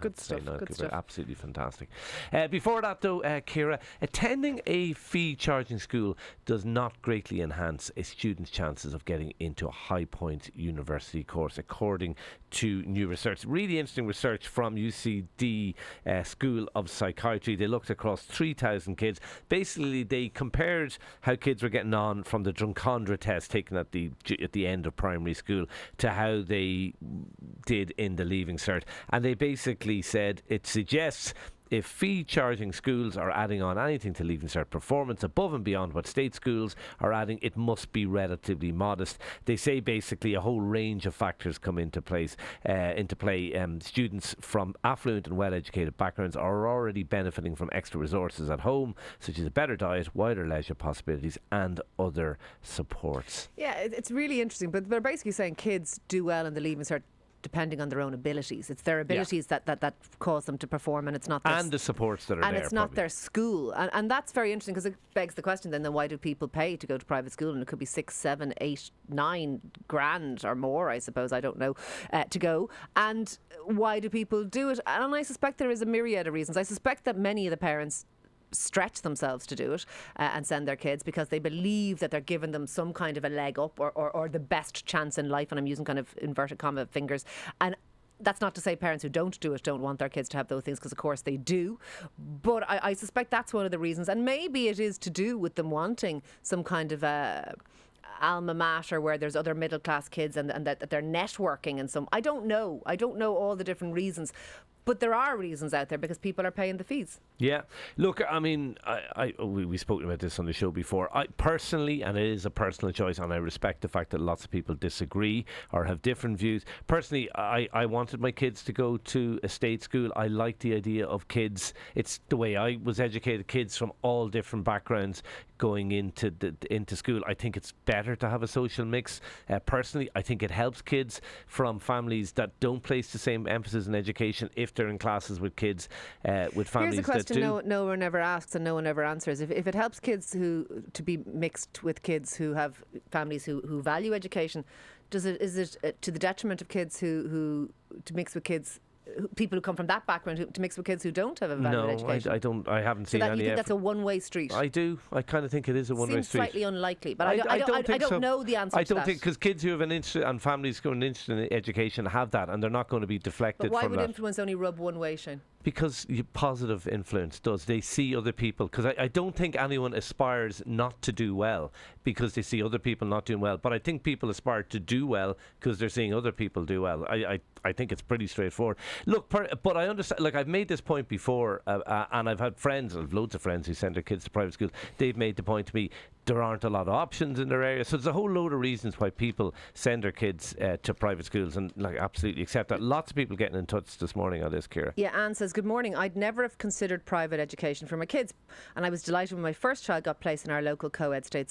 Good stuff. Good stuff. Absolutely fantastic. Before that, though, Ciara, attending a fee-charging school does not greatly enhance a student's chances of getting into a high-point university course, according to new research. Really interesting research from UCD School of Psychiatry. They looked across 3,000 kids. Basically, they compared how kids were getting on from the Drumcondra test taken at the end of primary school to how they did in the Leaving Cert, and they basically said it suggests if fee-charging schools are adding on anything to Leaving Cert performance above and beyond what state schools are adding, it must be relatively modest. They say basically a whole range of factors come into play. Students from affluent and well-educated backgrounds are already benefiting from extra resources at home, such as a better diet, wider leisure possibilities, and other supports. Yeah, it's really interesting, but they're basically saying kids do well in the Leaving Cert depending on their own abilities. It's their abilities that cause them to perform, and it's not their and the supports that are and there. it's not their school, and that's very interesting, because it begs the question then why do people pay to go to private school? And it could be 6, 7, 8, 9 grand or more, I suppose, I don't know, to go. And why do people do it? And I suspect there is a myriad of reasons. I suspect that many of the parents stretch themselves to do it and send their kids because they believe that they're giving them some kind of a leg up or the best chance in life, and I'm using kind of inverted comma fingers. And that's not to say parents who don't do it don't want their kids to have those things, because of course they do, but I suspect that's one of the reasons. And maybe it is to do with them wanting some kind of a alma mater where there's other middle class kids and that they're networking and some. I don't know all the different reasons, but there are reasons out there because people are paying the fees. Yeah. Look, I mean, we've spoken about this on the show before. I personally, and it is a personal choice, and I respect the fact that lots of people disagree or have different views. Personally, I wanted my kids to go to a state school. I like the idea of kids. It's the way I was educated, kids from all different backgrounds going into school. I think it's better to have a social mix. Personally, I think it helps kids from families that don't place the same emphasis in education if they're in classes with kids with families. Here's a question that do. no one ever asks and no one ever answers. If it helps kids to be mixed with kids who have families who value education, is it to the detriment of kids who to mix with kids, people who come from that background, to mix with kids who don't have a valued education? I haven't seen any. You think that's a one-way street? I do. I kind of think it is a one-way street. Seems slightly unlikely, but I don't know the answer to that. I don't think, because kids who have an interest and families who are interested in education have that, and they're not going to be deflected from that. But why would influence only rub one way, Shane? Because positive influence does. They see other people, because I don't think anyone aspires not to do well because they see other people not doing well, but I think people aspire to do well because they're seeing other people do well. I think it's pretty straightforward. Look, but I understand, like, I've made this point before, and I've had friends, I've loads of friends who send their kids to private schools. They've made the point to me, there aren't a lot of options in their area, so there's a whole load of reasons why people send their kids to private schools, and like, absolutely accept that. Lots of people getting in touch this morning on this, Ciara. Yeah, Anne says, good morning. I'd never have considered private education for my kids, and I was delighted when my first child got placed in our local co-ed state